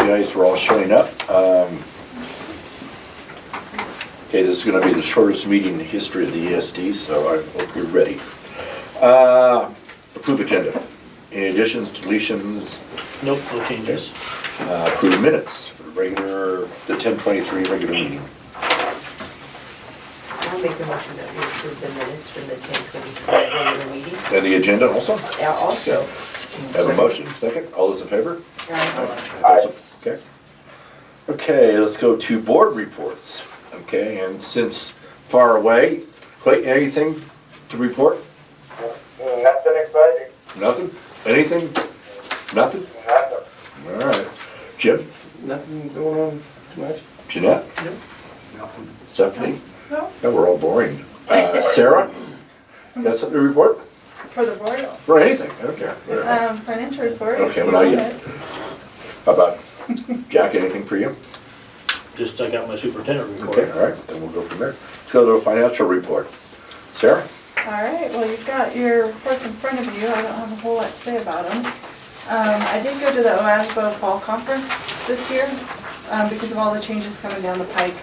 guys for all showing up. Okay, this is going to be the shortest meeting in the history of the ESD, so I hope you're ready. Approve agenda. Any additions, deletions? Nope, no changes. Approve minutes for the 10/23 regular meeting. I'll make the motion that we approve the minutes from the 10/23 regular meeting. And the agenda also? Yeah, also. Have a motion, second. All those in favor? Aye. Okay. Okay, let's go to board reports. Okay, and since far away, Clayton, anything to report? Nothing exciting. Nothing? Anything? Nothing? Nothing. All right. Jim? Nothing going on too much? Jeanette? Nothing. Stephanie? No, Yeah, we're all boring. Sarah? You got something to report? for the board, For anything, I don't care. Whatever. financial report. Okay, if you well, not want yet. it. How about Jack, anything for you? Just I got my superintendent report. Okay, all right, then we'll go from there. Let's go to a financial report. Sarah? All right, well, you've got your reports in front of you. I don't have a whole lot to say about them. I did go to the OASBO Fall Conference this year because of all the changes coming down the pike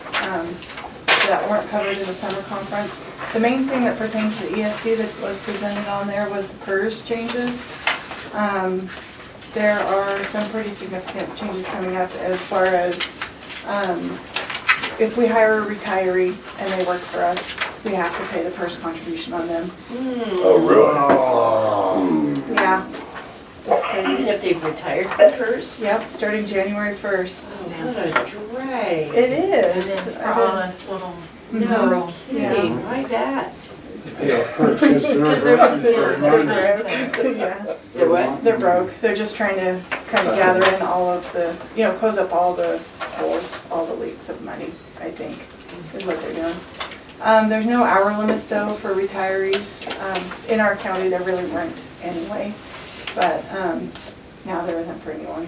that weren't covered in the summer conference. The main thing that pertained to the ESD that was presented on there was the PERS changes. There are some pretty significant changes coming up as far as if we hire a retiree and they work for us, we have to pay the PERS contribution on them. Oh, really? Yeah, that's crazy. If they've retired from hers? Yep, starting January 1st. What a drag. It is. And it's for all us little No rural. kidding, why that? Because they're Yeah, They're what? they're broke. They're just trying to kind of gather in all of the, close up all the holes, all the leaks of money, I think, is what they're doing. There's no hour limits though for retirees. In our county, there really weren't anyway, but now there isn't for anyone.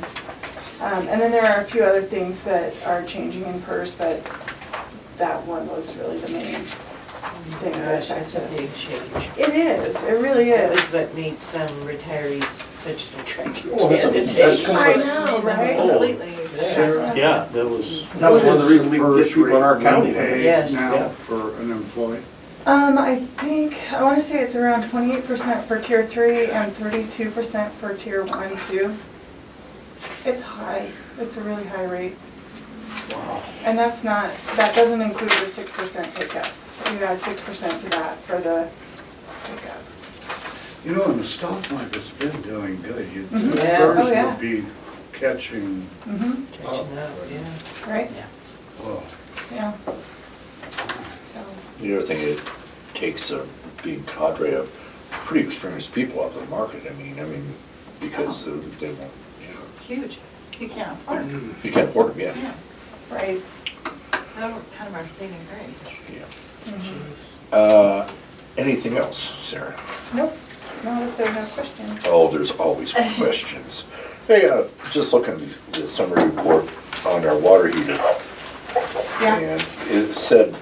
And then there are a few other things that are changing in PERS, but that one was really the main thing that Gosh, that's a affects us. big change. It is, it really That is. was what made some retirees such an attractive Well, that's candidate. kind I of know, right? Completely. Yeah, that was, that was one of the reasons we could get people in our county. Yes. Yeah. Now for an employee. I want to say it's around 28% for tier 3 and 32% for tier 1, 2. It's high, it's a really high rate. Wow. And that doesn't include the 6% pickup. So you add 6% for that, for the pickup. You know, and the stock market's been doing good. You'd Mhm. think Yeah. PERS Oh, yeah. would be catching Catching up, yeah. Right? well. Yeah. So, The other thing, it takes a big cadre of pretty experienced people out of the market. I mean, because they won't, Huge. You can't afford it. you can't afford them, yeah. Yeah. right. That's kind of our saving grace. Yeah. Mhm. Anything else, Sarah? Nope, not if there are no questions. Oh, there's always questions. Hey, just looking at the summary report on our water heater. Yeah. And it said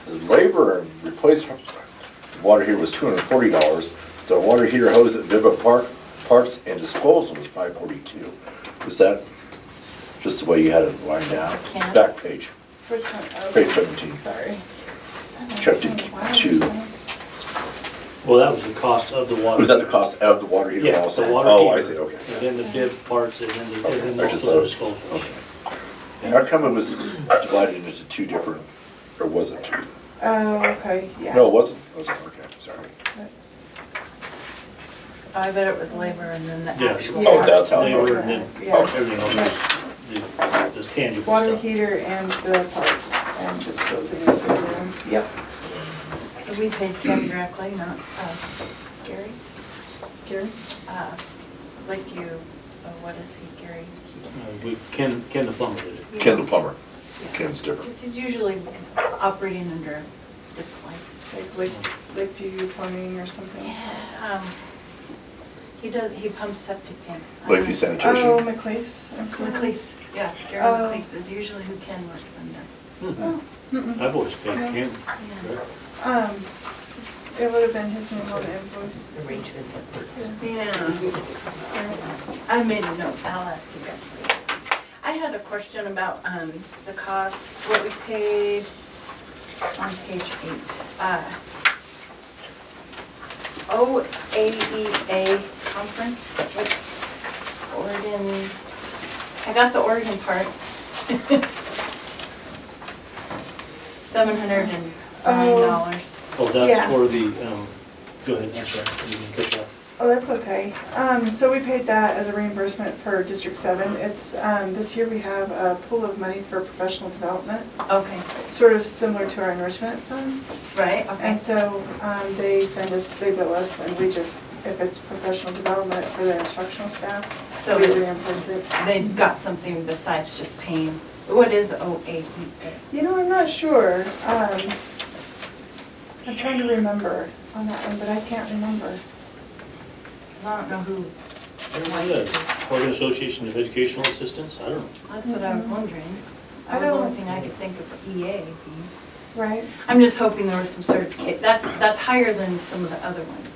the labor and replacement water heater was $240. The water heater hose at Viva Parts and Disposal was $542. Was that just the way you had it lined out? Can. Back page. Which one? Oh, Page 17. Sorry. Check to- Wow. to- well, that was the cost of the water. Was that the cost of the water heater Yeah, also? the water Oh, heater. I see, okay. And then the div parts and then the, Okay, and I then just also the thought- disposal. Okay. How come it was divided into two different, or was it two? Oh, okay, yeah. No, it wasn't. Okay, sorry. That's- I bet it was labor and then the Yeah. actual. Oh, that's how. They were, Okay. and then Yeah. everything else was this tangible Water stuff. heater and the parts and disposing of them. Yep. We paid Ken directly, not Gary. Gary? Like you, what is he, Gary? Ken the plumber did it. Ken the plumber. Yeah. Ken's different. Because he's usually operating under different license. Like Lakeview Plumbing or something? Yeah, he pumps septic tanks. Lakeview Oh, Sanitation. McLeese. McLeese, yes, Gary Oh. McLeese is usually who Ken works under. Oh, mm-mm. I've always paid Yeah. Ken. Yeah. It would have been his name on the invoice. Arrangement. Yeah. I made a note, I'll ask you guys later. I had a question about the costs, what we paid, it's on page 8. OAEA conference, Oregon, I got the Oregon part. $709. Oh, Yeah. that's for the, go ahead, I'm sorry, I didn't cut you off. Oh, that's okay. So we paid that as a reimbursement for District 7. It's, this year we have a pool of money for professional development, Okay, sort of similar to our enrichment funds. right, okay. And so, they send us, they bill us, and we just, if it's professional development for their instructional staff, So we it's- reimburse it. They got something besides just paying, what is OAEA? You know, I'm not sure. I'm trying to remember on that one, but I can't remember. I don't know who, What is that? Oregon Association of Educational Assistants? I don't know. that's what I was wondering. I That was the only don't- thing I could think of EA being. Right? I'm just hoping there was some certificate, that's higher than some of the other ones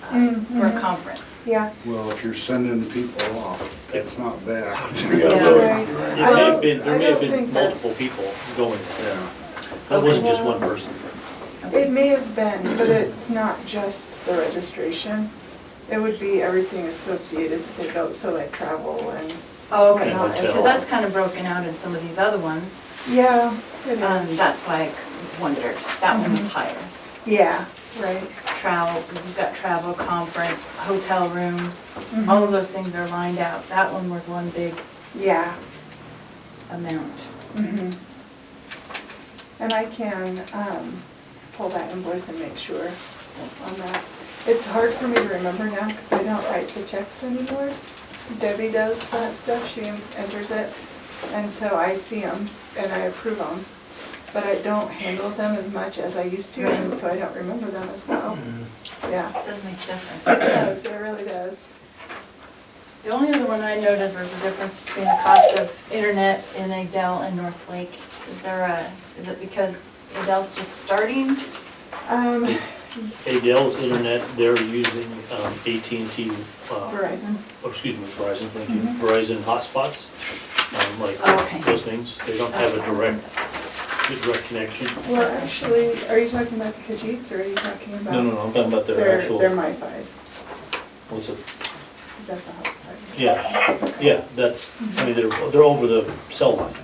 for a Mhm. conference. Yeah. Well, if you're sending people off, it's not bad. Yeah, Yeah. really, Right. It right. may have don't- been, there I may have don't been think that's- multiple people going. Yeah. That wasn't just Well, one person. It may have been, but it's not just the registration. It would be everything associated that they go, so like travel and, Oh, okay, And hotel. because that's kind of broken out in some of these other ones. yeah, it is. That's why I wondered, that one was higher. Yeah, right. Travel, we've got travel, conference, hotel rooms, Mhm. all of those things are lined out. That one was one big Yeah. amount. Mhm. And I can, pull that invoice and make sure on that. It's hard for me to remember now because I don't write the checks anymore. Debbie does that stuff, she enters it, and so I see them and I approve them. But I don't handle them as much as I used to, and so I don't remember them as well. Yeah, It does make a difference. it does, it really does. The only other one I noted was the difference between the cost of internet in Adele and North Lake. Is it because Adele's just starting? Adele's internet, they're using AT&T, Verizon. excuse me, Verizon, thank you, Mhm. Verizon hotspots, like Okay. those things. They don't have a direct connection. Well, actually, are you talking about the Khajiits or are you talking about? No, I'm talking about their actual, Their MiFis. what's it? Is that the hotspot? Yeah, that's, I mean, they're over the cell lines.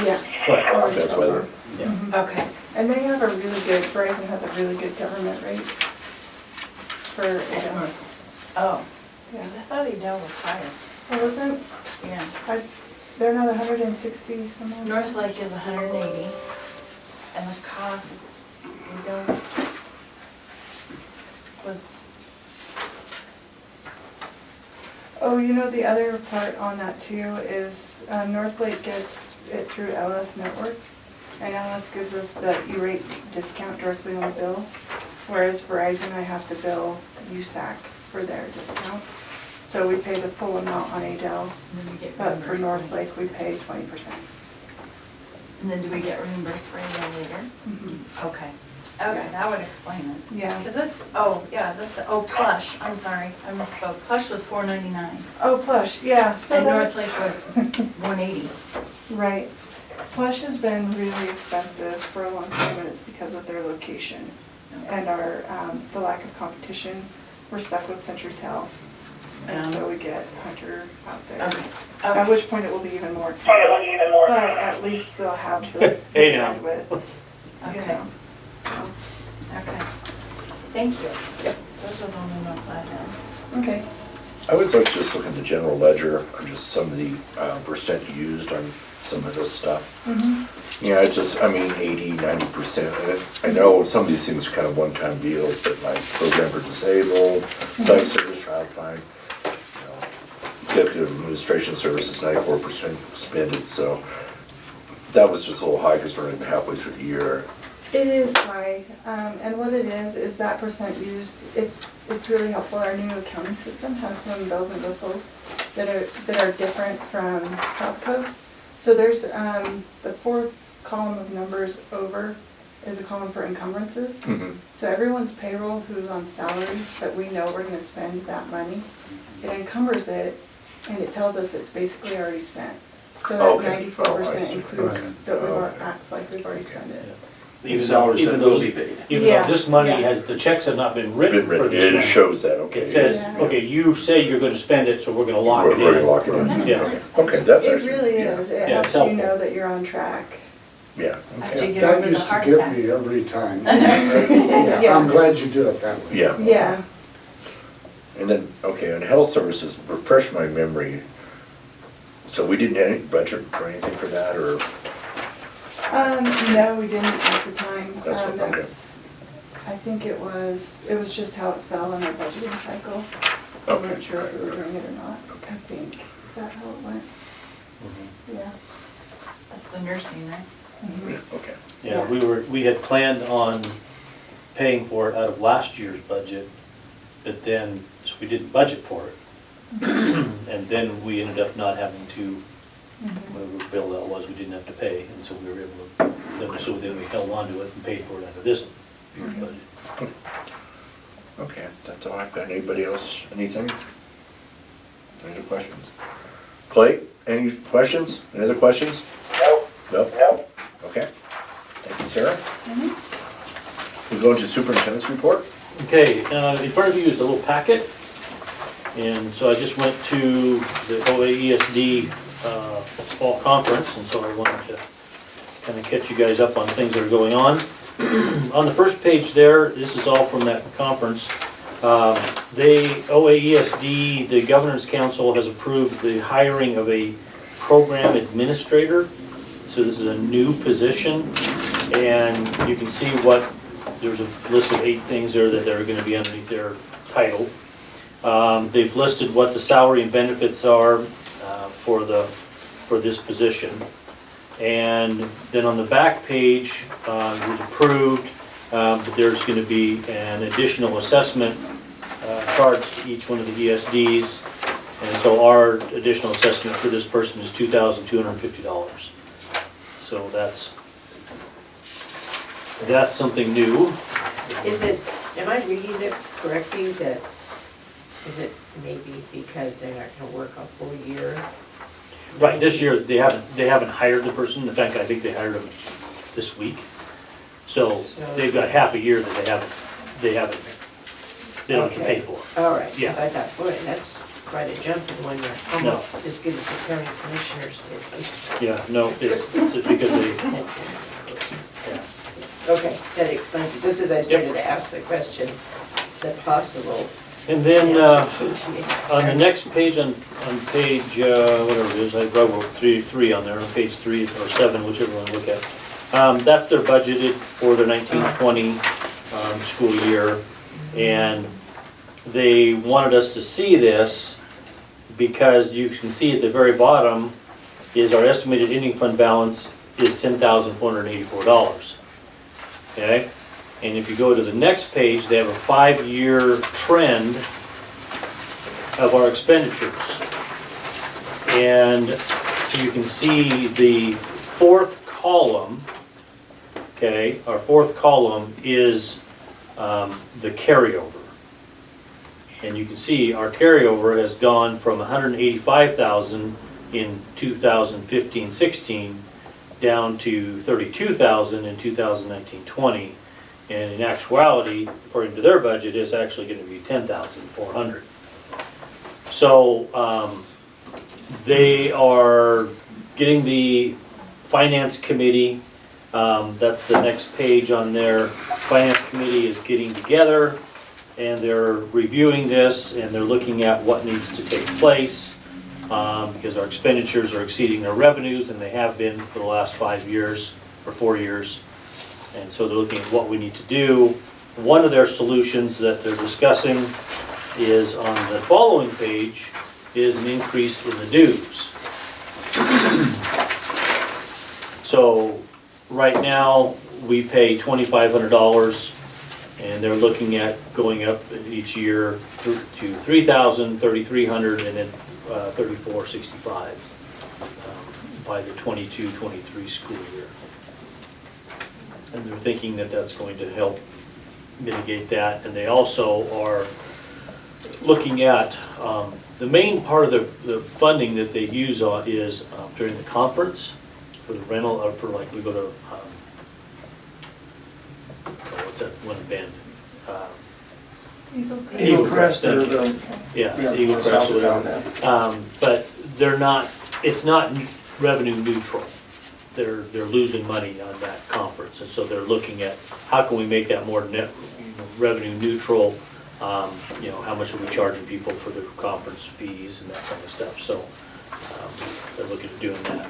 Yeah. Right. Or That's why they're, Yeah. Mhm. Okay. And they have a really good, Verizon has a really good government rate for Adele. Oh, Yeah. because I thought Adele was higher. Well, wasn't, Yeah. they're not 160 somewhere? North Lake is 180, and the cost, Adele's was, Oh, you know, the other part on that too is North Lake gets it through LS Networks. And LS gives us the E-rate discount directly on the bill. Whereas Verizon, I have to bill USAC for their discount. So we pay the full amount on Adele, and then we get but reimbursed. for North Lake, we pay 20%. And then do we get reimbursed for Adele later? Okay. Okay, Yeah. that would explain it. Yeah. Because it's, Plush, I'm sorry, I misspoke. Plush was $4.99, Oh, Plush, yeah, so and North that's, Lake was $180. right. Plush has been really expensive for a long time, and it's because of their location and our, the lack of competition. We're stuck with CenturyTel, and so we get Hunter out there. Okay, At okay. which point it will be even more expensive, but at least they'll have the Hey, now. bandwidth, you Okay, know. So, okay. Thank you. Yep. Those are the only notes I had. Okay, I would like to just look at the general ledger, or just some of the percent used on some of this stuff. Yeah, it's just, I mean, 80-90%. And I know some of these things are kind of one-time deals, but like program for disabled, site service, child fine, you know, executive administration services, 94% expended, so that was just a little high because we're only halfway through the year. it is high, and what it is that percent used, it's really helpful. Our new accounting system has some bells and whistles that are different from South Coast. So there's, the fourth column of numbers over is a column for encumbrances. So everyone's payroll who's on salary, that we know we're gonna spend that money, it encumbers it, and it tells us it's basically already spent. So that Okay. 94% see. includes Right. that acts like we've already spent it. Even though, Salaries even that will though, be paid. even though Yeah, this money yeah. has, the checks have not been written Been for written, this it money. shows that, okay. It says, Yeah. okay, you say you're gonna spend it, so we're gonna lock it We're in. lock it in. Yeah. Okay, that's It actually. really yeah. is. It Yeah, helps it's you helpful. know that you're on track. Yeah, After okay. you get That over the used to heart get attack. me every time. Yeah. I'm glad you do it that way. Yeah. Yeah. And then, okay, on health services, refresh my memory. So we didn't have any budget or anything for that, or? No, we didn't at the time. That's what- okay. I think it was just how it fell in our budgeting cycle. We Okay. weren't sure if we were doing it or not, I think. Is that how it went? Yeah. That's the nursing, right? Mhm. Okay. Yeah, we had planned on paying for it out of last year's budget, but then, so we didn't budget for it. And then we ended up not having to, whatever bill that was, we didn't have to pay, and so we were able to, so then we held on to it and paid for it out of this year's budget. Okay, that's all I've got. Anybody else, anything? Any other questions? Clay, any questions? Any other questions? No, No? no. Okay. Thank you, Sarah. We go into superintendent's report? Okay, in front of you is a little packet, and so I just went to the OAESD fall conference, and so I wanted to kind of catch you guys up on things that are going on. On the first page there, this is all from that conference. OAESD, the Governors Council has approved the hiring of a program administrator. So this is a new position, and you can see there's a list of 8 things there that are gonna be underneath their title. They've listed what the salary and benefits are for this position. And then on the back page, it was approved, but there's gonna be an additional assessment charged to each one of the ESDs. And so our additional assessment for this person is $2,250. So that's something new. Is it, am I reading it correctly that, is it maybe because they're not gonna work a full year? Right, this year, they haven't hired the person. In fact, I think they hired him this week. So they've got half a year that they don't have to pay for. All right, Yeah. because I thought, boy, that's quite a jump in 1 year, almost as good as the county commissioners did. Yeah, no, it's because they, yeah. Okay, that explains it, just as I started to ask the question, the possible And then, answer came to me. on the Sorry. next page, on page, whatever it is, I wrote three on there, on page 3 or 7, whichever one you look at. That's their budgeted for the 1920 school year. And they wanted us to see this because you can see at the very bottom is our estimated ending fund balance is $10,484. Okay? And if you go to the next page, they have a 5-year trend of our expenditures. And you can see the 4th column, okay, our 4th column is the carryover. And you can see our carryover has gone from 185,000 in 2015-16 down to 32,000 in 2019-20. And in actuality, according to their budget, it's actually gonna be 10,400. So, they are getting the finance committee, that's the next page on there. Finance committee is getting together and they're reviewing this and they're looking at what needs to take place. Because our expenditures are exceeding our revenues and they have been for the last 5 years or 4 years. And so they're looking at what we need to do. One of their solutions that they're discussing is on the following page is an increase in the dues. So right now, we pay $2,500 and they're looking at going up each year to $3,000, $3,300, and then $3,465 by the 22-23 school year. And they're thinking that that's going to help mitigate that. And they also are looking at, the main part of the funding that they use is during the conference, for the rental, or for like, we go to, what's that one band? Eagle Crest or thank you. the, Yeah, Eagle Crest south or of town whatever. now. But they're not, it's not revenue neutral. They're losing money on that conference, and so they're looking at how can we make that more revenue neutral? How much are we charging people for their conference fees and that kind of stuff, so they're looking at doing that.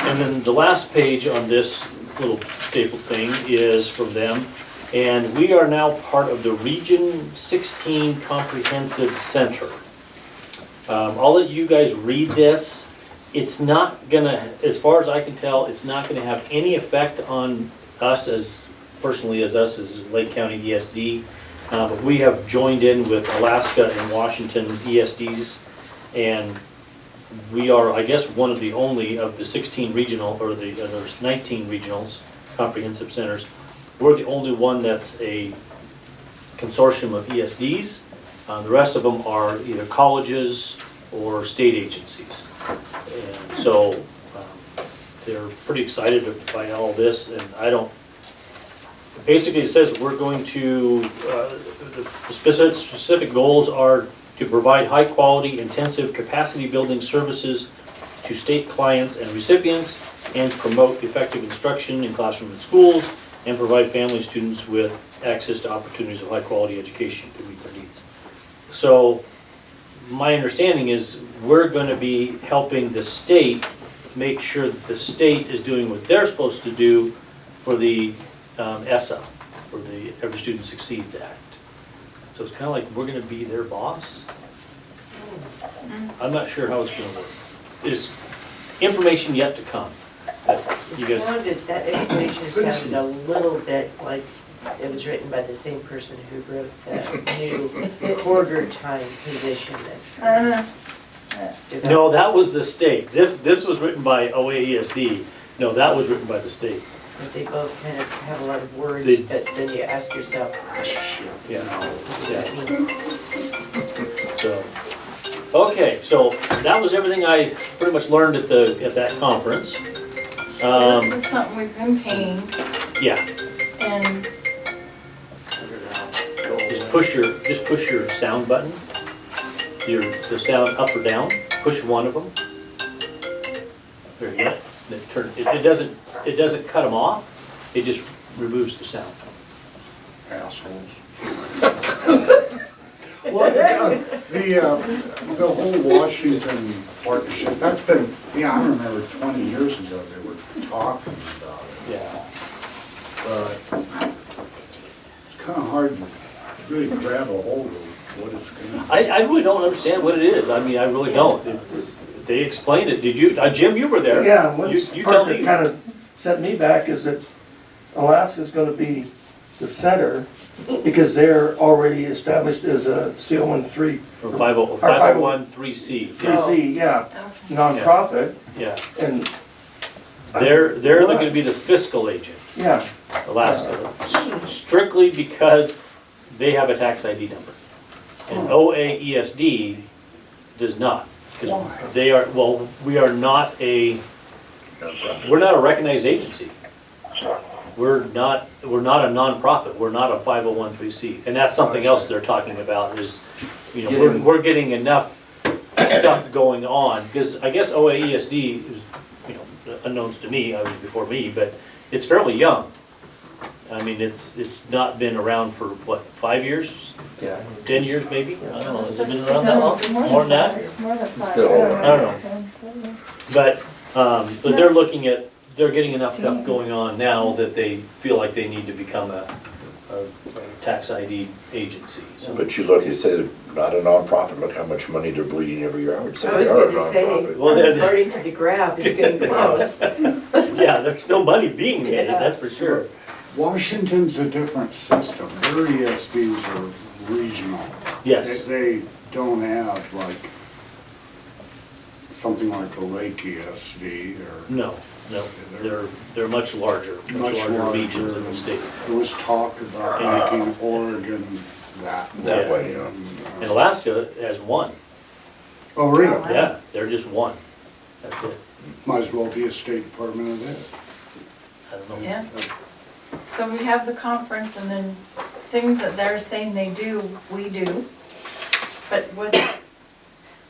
And then the last page on this little staple thing is from them, and we are now part of the Region 16 Comprehensive Center. I'll let you guys read this. It's not gonna, as far as I can tell, it's not gonna have any effect on us as Lake County ESD. But we have joined in with Alaska and Washington ESDs, and we are, I guess, one of the only of the 16 regional, or there's 19 regionals, comprehensive centers. We're the only one that's a consortium of ESDs. The rest of them are either colleges or state agencies. And so they're pretty excited by all this, and basically it says we're going to, the specific goals are to provide high quality, intensive capacity building services to state clients and recipients, and promote effective instruction in classroom and schools, and provide family students with access to opportunities of high quality education to meet their needs. So my understanding is we're gonna be helping the state make sure that the state is doing what they're supposed to do for the ESSA, for the Every Student Succeeds Act. So it's kinda like we're gonna be their boss. I'm not sure how it's gonna work. There's information yet to come. But you guys, That explanation sounded a little bit like it was written by the same person who wrote the new quarter time position that's. no, that was the state. This was written by OAESD. No, that was written by the state. But they both kind of have a lot of words, They- but then you ask yourself, Yeah. what does that mean? So, okay, so that was everything I pretty much learned at that conference. So this is something we've been paying, Yeah, and just push your sound button, the sound up or down, push one of them. There you go. It doesn't cut them off, it just removes the sound. Assholes. Well, the whole Washington partnership, that's been, I remember 20 years ago, they were talking about it. Yeah. But it's kind of hard to really grab a hold of what it's going to be. I really don't understand what it is, I mean, I really don't. They explained it, did you, Jim, you were there. Yeah, You part tell that me. kind of set me back is that Alaska's gonna be the center because they're already established as a CO13, Or 501(c). 3C, yeah, okay. nonprofit, Yeah, and, they're gonna be the fiscal agent, yeah, Alaska, strictly because they have a tax ID number. And OAESD does not. 'Cause they are, well, we're not a recognized agency. We're not a nonprofit, we're not a 501(c), and that's something else they're talking about is, we're getting enough stuff going on, because I guess OAESD is, unknowns to me, I was before me, but it's fairly young. I mean, it's not been around for, what, 5 years, yeah. 10 years maybe? I don't know, has it This been around that long? More than that? More than five. been over. I don't know. But they're looking at, they're getting enough stuff going on now that they feel like they need to become a tax ID agency. So, But you said not a nonprofit, look how much money they're bleeding every year. I would say I was they are a gonna say, nonprofit. Well, they're- according to the graph, it's getting close. yeah, there's no money being made, that's for sure. Washington's a different system. Their ESDs are regional. Yes, They don't have like, something like the Lake ESD or. no, they're much larger Much regions in larger. the state. There was talk about making Oregon that. That Yeah. way, you know. And Alaska has one. Oh, really? Wow. Yeah, they're just one. That's it. Might as well be a State Department of Ed. I don't know. Yeah. So we have the conference and then things that they're saying they do, we do. But what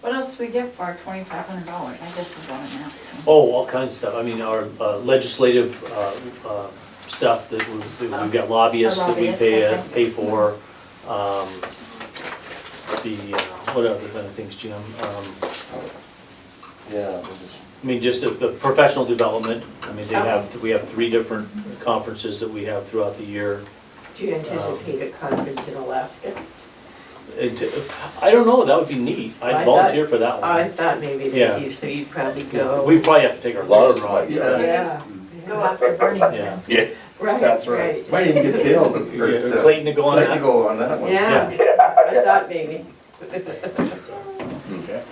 else do we get for our $2,500, I guess is what I'm asking. Oh, all kinds of stuff. I mean, our legislative stuff that we've got lobbyists that we Lobbyists, okay. pay for. What other kind of things, Jim? Yeah. I mean, just the professional development. I mean, Okay. we have 3 different conferences that we have throughout the year. Do you anticipate a conference in Alaska? I don't know, that would be neat. I I'd thought- volunteer for that I one. thought maybe Yeah. maybe, so you'd probably go. We probably have to take our A lot of fishing rods. Yeah. Yeah, Go after Burning Man. Yeah. Yeah, right, That's right. Might even get Dale to, Yeah, Clayton to go on Clayton to that. go on that one. yeah, I thought maybe. Okay.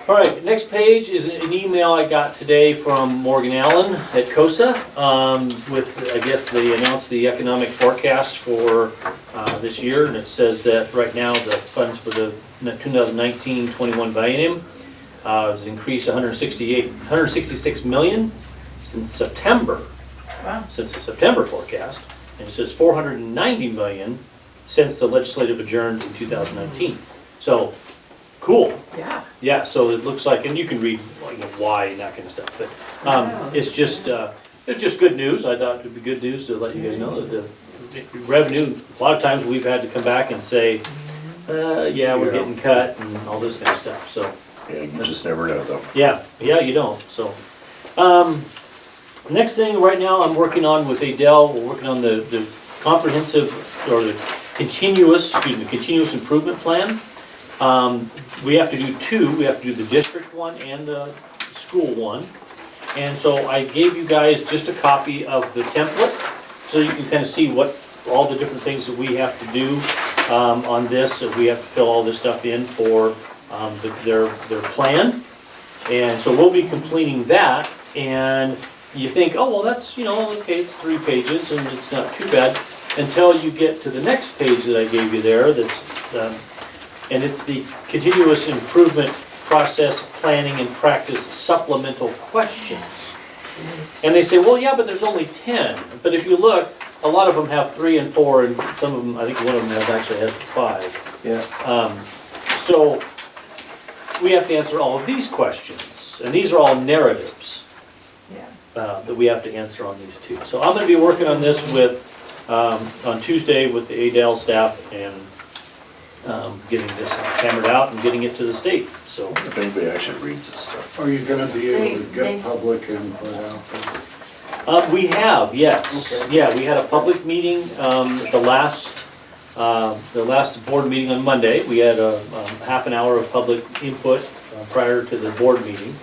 All right, next page is an email I got today from Morgan Allen at COSA with, I guess they announced the economic forecast for this year, and it says that right now the funds for the 2019-21 biennium has increased 166 million since September, Wow. since the September forecast, and it says 490 million since the legislative adjourned in 2019. So, cool. Yeah. Yeah, so it looks like, and you can read, you know, why and that kind of stuff, but Wow. it's just good news. I thought it would be good news to let you guys know that the revenue, a lot of times we've had to come back and say, yeah, we're getting cut and all this kind of stuff, so, Yeah, you just never know though. yeah, you don't, so. Next thing, right now, I'm working on with Adele, we're working on the comprehensive, or the continuous improvement plan. We have to do 2, we have to do the district one and the school one. And so I gave you guys just a copy of the template, so you can kind of see what, all the different things that we have to do on this. So we have to fill all this stuff in for their plan. And so we'll be completing that, and you think, oh, well, that's, you know, okay, it's 3 pages and it's not too bad, until you get to the next page that I gave you there, that's, and it's the continuous improvement process planning and practice supplemental questions. And they say, well, yeah, but there's only 10. But if you look, a lot of them have 3 and 4, and some of them, I think one of them has 5. Yeah. So we have to answer all of these questions, and these are all narratives Yeah. that we have to answer on these 2. So I'm gonna be working on this with, on Tuesday with the ADEL staff, and getting this hammered out and getting it to the state, so. If anybody actually reads this stuff. Are you gonna be able to They- get public input out there? We have, yes. Okay. Yeah, we had a public meeting, the last board meeting on Monday. We had a half an hour of public input prior to the board meeting.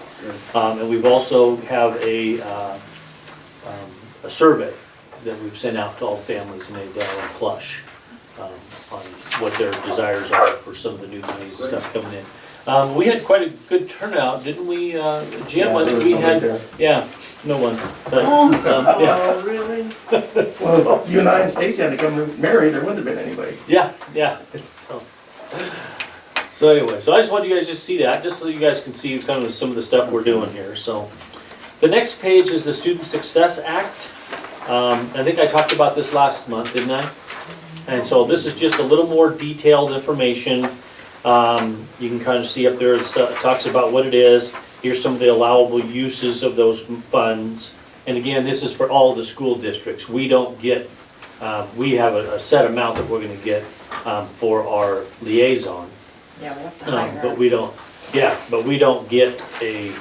And we've also have a survey that we've sent out to all families in Adel and Plush on what their desires are for some of the new monies and stuff coming in. We had quite a good turnout, didn't we, Jim? Yeah, I there think was we nobody had, there. yeah, no one. But, yeah. Oh, really? Well, if you and I and Stacy had to come marry, there wouldn't have been anybody. Yeah. So anyway, so I just wanted you guys to see that, just so you guys can see kind of some of the stuff we're doing here, so. The next page is the Student Success Act. I think I talked about this last month, didn't I? And so this is just a little more detailed information. You can kind of see up there, it talks about what it is. Here's some of the allowable uses of those funds. And again, this is for all the school districts. We don't get, we have a set amount that we're gonna get for our liaison. Yeah, we have to hire But we don't, yeah, but we don't get an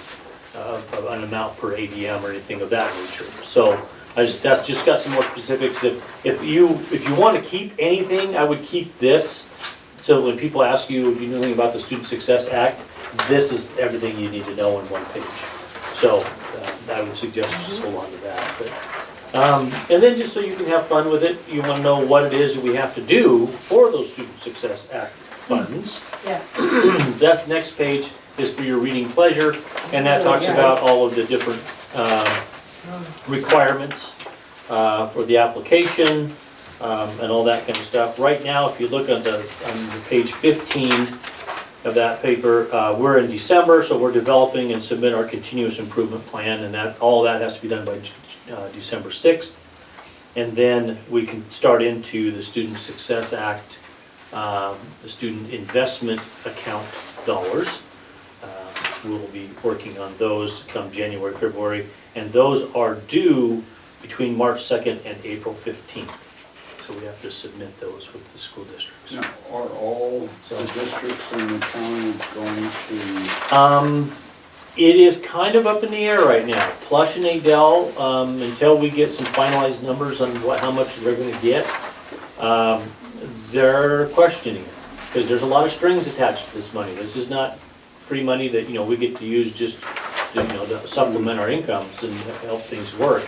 amount per ADM or anything of that nature. So that's just got some more specifics. If you want to keep anything, I would keep this. So when people ask you if you know anything about the Student Success Act, this is everything you need to know in one page. So I would suggest you just hold on to that. But, and then just so you can have fun with it, you want to know what it is that we have to do for those Student Success Act funds. Yeah. That next page is for your reading pleasure, and that talks about all of the different requirements for the application. and all that kind of stuff. Right now, if you look on the page 15 of that paper, we're in December, so we're developing and submit our continuous improvement plan, and all that has to be done by December 6th. And then we can start into the Student Success Act, the Student Investment Account dollars. We'll be working on those come January, February, and those are due between March 2nd and April 15th. So we have to submit those with the school districts. Now, are all the districts in the county going to, It is kind of up in the air right now. Plush and Adel, until we get some finalized numbers on how much they're gonna get, they're questioning it. Because there's a lot of strings attached to this money. This is not free money that, we get to use just, to supplement our incomes and help things work.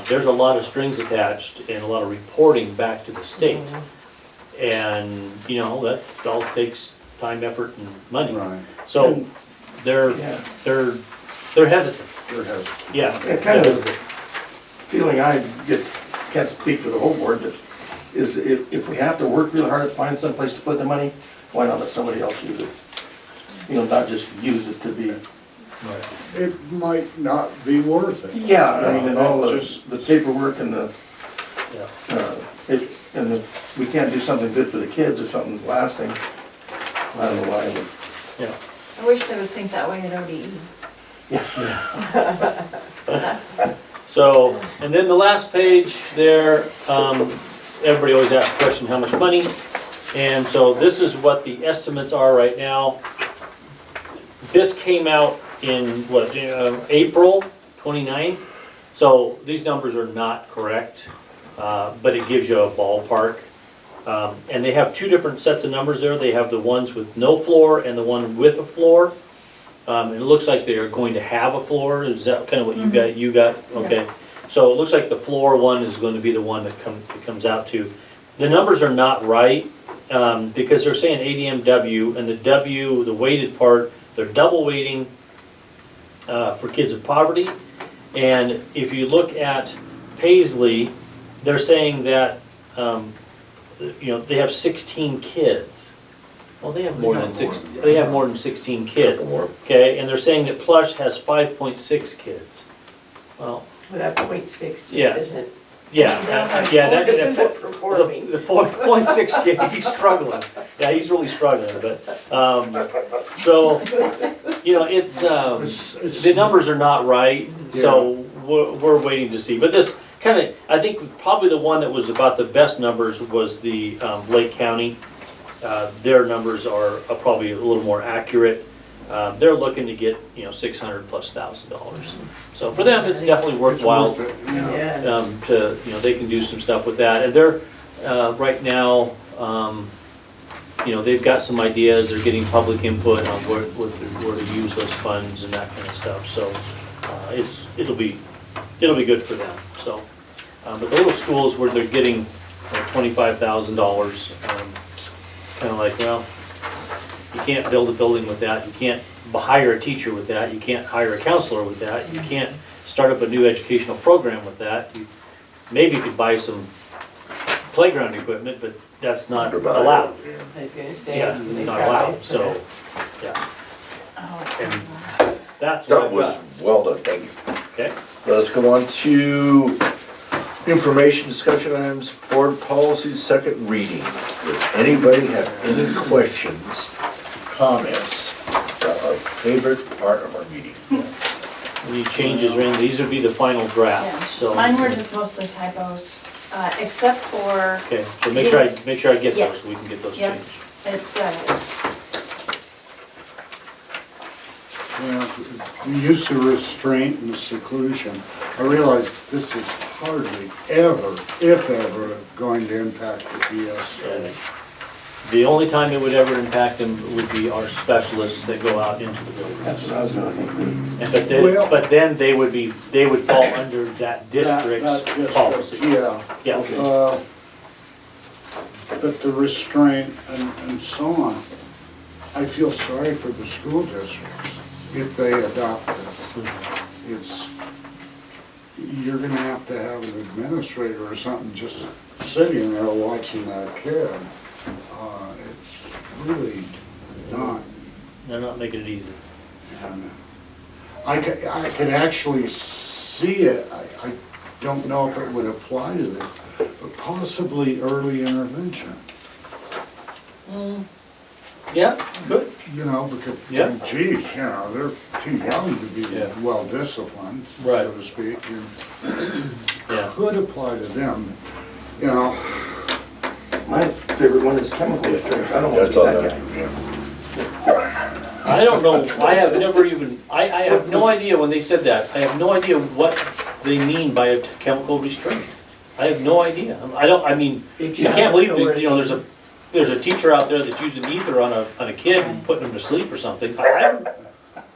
There's a lot of strings attached and a lot of reporting back to the state. And, that all takes time, effort, and money. right, So, they're hesitant. there has, Yeah. Yeah, kind of feeling I get, can't speak for the whole board, but is if we have to work real hard to find someplace to put the money, why not let somebody else use it? Not just use it to be. it might not be worth it. Yeah, I mean, and all Just- the paperwork and the, Yeah. and if we can't do something good for the kids or something lasting, I don't know why, but. Yeah. I wish they would think that way at ODE. So, and then the last page there, everybody always asks the question, how much money? And so this is what the estimates are right now. This came out in, April 29th? So these numbers are not correct, but it gives you a ballpark. And they have two different sets of numbers there. They have the ones with no floor and the one with a floor. And it looks like they are going to have a floor. Is that kind of what you got? Okay. So it looks like the floor one is going to be the one that comes out to. The numbers are not right, because they're saying ADMW, and the W, the weighted part, they're double weighting for kids of poverty. And if you look at Paisley, they're saying that, they have 16 kids. Well, they have more than six. They have more than 16 kids. Okay, and they're saying that Plush has 5.6 kids. Well, Well, that .6 just Yeah. isn't, yeah. this isn't performing. The .6 kid, he's struggling. Yeah, he's really struggling. But so it's the numbers are not right. So we're waiting to see. But this kind of, I think probably the one that was about the best numbers was the Lake County. Their numbers are probably a little more accurate. They're looking to get $600,000+. So for them, it's definitely worthwhile. Yes. They can do some stuff with that, and they're right now. They've got some ideas. They're getting public input on where to use those funds and that kind of stuff. So it'll be good for them. So, but the little schools where they're getting $25,000. It's kind of like, well, you can't build a building with that, you can't hire a teacher with that, you can't hire a counselor with that, you can't start up a new educational program with that. Maybe you could buy some playground equipment, but that's not allowed. I was gonna say. Yeah, it's they not probably allowed, could. so, yeah. Oh, And that's what That I've was got. well done, thank you. Okay, Let's go on to information discussion items, board policies, second reading. Does anybody have any questions, comments about our favorite part of our meeting? any changes or anything, these would be the final Yeah. drafts, so. Mine were just mostly typos, except for, Okay, so make sure I get Yeah. those, so we can get those Yeah. changed. it's, The use of restraint and seclusion, I realize this is hardly ever, if ever, going to impact the ESD. The only time it would ever impact them would be our specialists that go out into the building. That's what I was gonna think. And but then they would fall under that district's That district, policy. Yeah. Yeah, But the restraint and so on, I feel sorry for the school districts if they adopt this. It's, you're gonna have to have an administrator or something just sitting there watching that kid. It's really not. They're not making it easy. And I could actually see it, I don't know if it would apply to this, but possibly early intervention. Yeah, good. You know, because, Yeah. geez, you know, they're too young to be Yeah. well-disciplined, Right. so to speak, and Yeah. could apply to them, you know. My favorite one is chemical restraints, I don't want That's to be on that there, guy. yeah. I don't know, I have never even, I have no idea when they said that, I have no idea what they mean by a chemical restraint. I have no idea. I mean, Big you shot can't believe, of that, you know, there's a teacher out there that's using ether on a kid and putting him to sleep or something.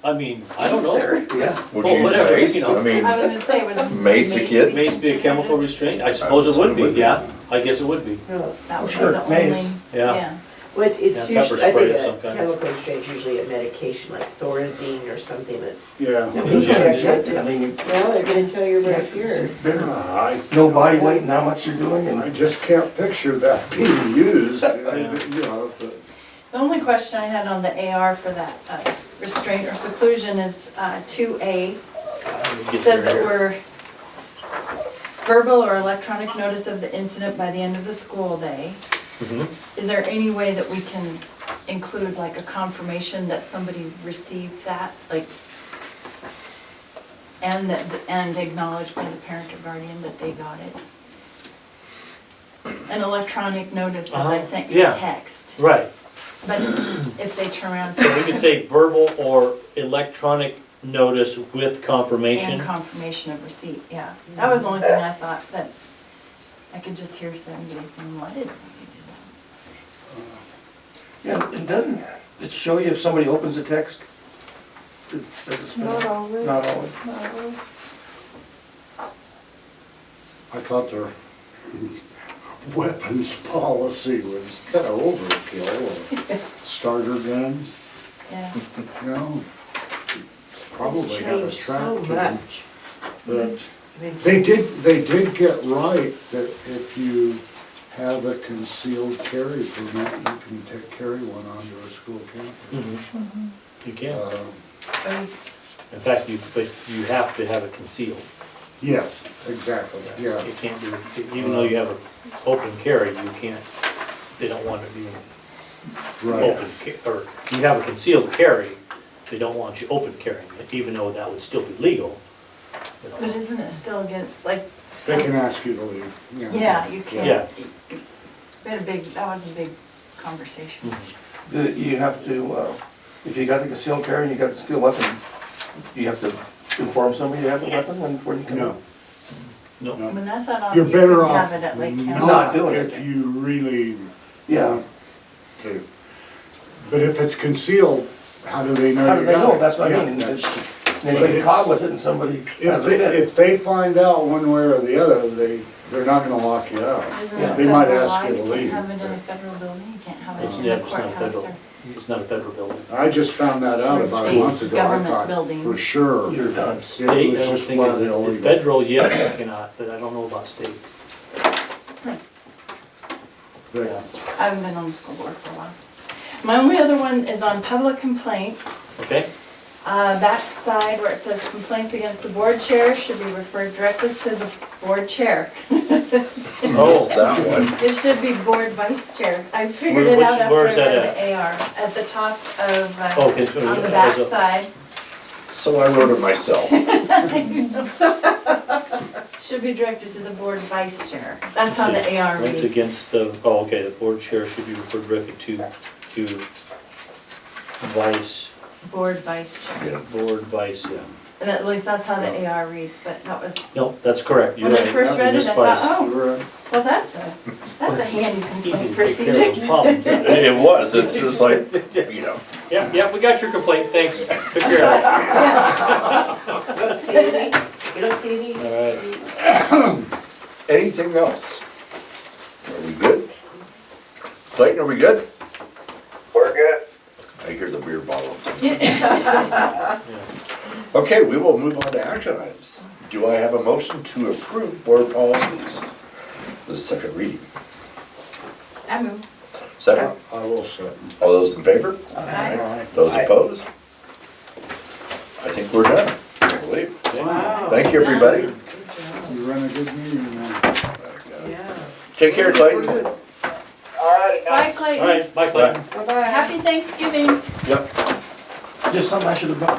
I mean, I don't know. Yeah. Would Well, you use whatever, mace? you know. I mean, I was gonna say, was. Mace a kid? May be a chemical restraint? I suppose it would be, yeah. I guess it would be, No. That would be Sure, the only, mace. yeah. Well, it's Yeah, pepper usually, I spray think of some a kind. chemical restraint usually a medication like Thorazine or something that's, Yeah. Yeah, but you Yeah. check that, I mean, well, they're gonna tell you yeah, right here. no body weight and how much you're doing, I and just can't picture that being used, you know, but. the only question I had on the AR for that restraint or seclusion is 2A. It says that we're verbal or electronic notice of the incident by the end of the school day. Mhm. Is there any way that we can include like a confirmation that somebody received that, like, and acknowledged by the parent or guardian that they got it? An electronic notice, as I sent you a Yeah. text, Right. but if they turn around and So we say, could say verbal or electronic notice with and confirmation. confirmation of receipt, yeah. That was the only thing I thought, that I could just hear somebody saying, why didn't we do that? yeah, it doesn't, it show you if somebody opens the text? It says it's been- Not always. Not always. Not always. I thought their weapons policy was kind of overkill, or starter guns, Yeah, you know? It's Probably have a changed so trap to them. much. But I mean, they did get right that if you have a concealed carry permit, you can carry one onto a school campus. Mhm. You can. Uh, In fact, but you have to have it concealed. Yes, exactly, yeah. You can't do, even though you have an open carry, you can't, they don't want it being Right. open, or you have a concealed carry, they don't want you open carrying it, even though that would still be legal. You know. but isn't it still against, like, They can ask you to leave, you know. yeah, you can't. Yeah. That was a big conversation. You have to, if you got the concealed carry and you got the concealed weapon, you have to inform somebody you have the weapon when you come in? No, No, I mean, I thought you're you better could off have it at Lake County. not doing it. if you really Yeah, want to. But if it's concealed, how do they know how do you they got know? it? That's what I Yeah, mean. that's- Then you get caught with it and somebody has a bit. If they find out one way or the other, they're not gonna lock you up. Isn't Yeah. it They might federal ask law? you to You leave. can't have it in a federal building, you can't have it in yeah, a it's not a courthouse federal, or. it's not a federal building. I just found that out Or about a state month ago. I government thought building. for sure. You're done. It State, I was don't just think is, flat illegal. federal, yes, you cannot, but I don't know about state. But I haven't been on the school board for a while. My only other one is on public complaints. Okay? Back side where it says complaints against the board chair should be referred directly to the board chair. Missed that one. It should be board vice chair. I figured Where- it out which- after I where's that read the AR, at the top of, Okay, so on the it back was a- side. So I wrote it myself. Should be directed to the board vice chair. That's how the AR Complaints reads. against the, oh, okay, the board chair should be referred directly to vice, Board vice chair. board vice, yeah. And at least that's how the AR reads, but that was, No, that's correct, you're when I right. first read it, I Vice. thought, oh, you were right. well, that's a handy It's easy complaint to take care of procedure. those problems. isn't it? It was, it's just like, you know. Yeah, yeah, we got your complaint, thanks, took care of it. You don't see any? You don't see any? Alright. Anything else? Are we good? Clayton, are we good? We're good. I hear the beer bottle. Yeah. Okay, we will move on to action items. Do I have a motion to approve board policies? The second reading. I move. Second, I will second. all those in favor? Aye. Those opposed? I think we're done, I believe. Wow. Thank you, everybody. You run a good meeting, man. Yeah. Take care, Clayton. All right. Bye, Clayton. All right, bye, Clayton. Bye-bye. Happy Thanksgiving. Yep. Just something I should have brought back.